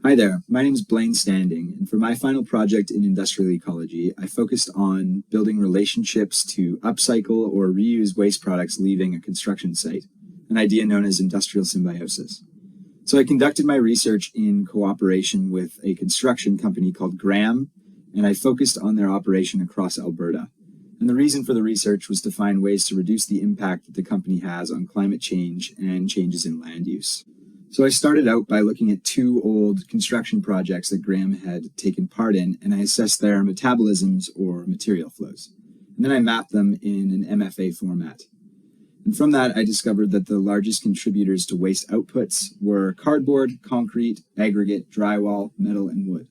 Hi there, my name is Blaine Standing, and for my final project in industrial ecology, I focused on building relationships to upcycle or reuse waste products leaving a construction site, an idea known as industrial symbiosis. So I conducted my research in cooperation with a construction company called Graham, and I focused on their operation across Alberta. And the reason for the research was to find ways to reduce the impact that the company has on climate change and changes in land use. So I started out by looking at two old construction projects that Graham had taken part in, and I assessed their metabolisms or material flows. And then I mapped them in an MFA format. And from that, I discovered that the largest contributors to waste outputs were cardboard, concrete, aggregate, drywall, metal, and wood.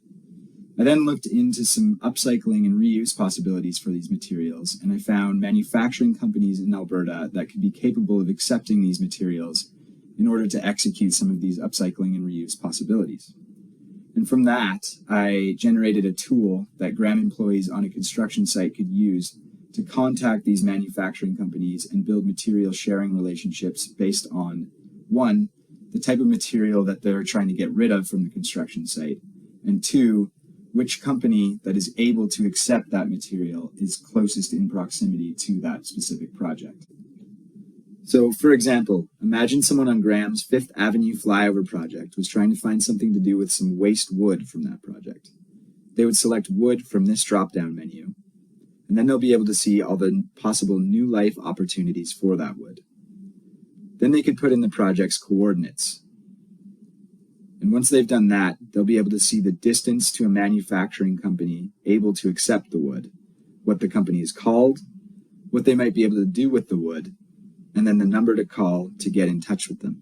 I then looked into some upcycling and reuse possibilities for these materials, and I found manufacturing companies in Alberta that could be capable of accepting these materials in order to execute some of these upcycling and reuse possibilities. And from that, I generated a tool that Graham employees on a construction site could use to contact these manufacturing companies and build material sharing relationships based on, one, the type of material that they're trying to get rid of from the construction site, and two, which company that is able to accept that material is closest in proximity to that specific project. So, for example, imagine someone on Graham's Fifth Avenue flyover project was trying to find something to do with some waste wood from that project. They would select wood from this drop-down menu, and then they'll be able to see all the possible new life opportunities for that wood. Then they could put in the project's coordinates. And once they've done that, they'll be able to see the distance to a manufacturing company able to accept the wood, what the company is called, what they might be able to do with the wood, and then the number to call to get in touch with them.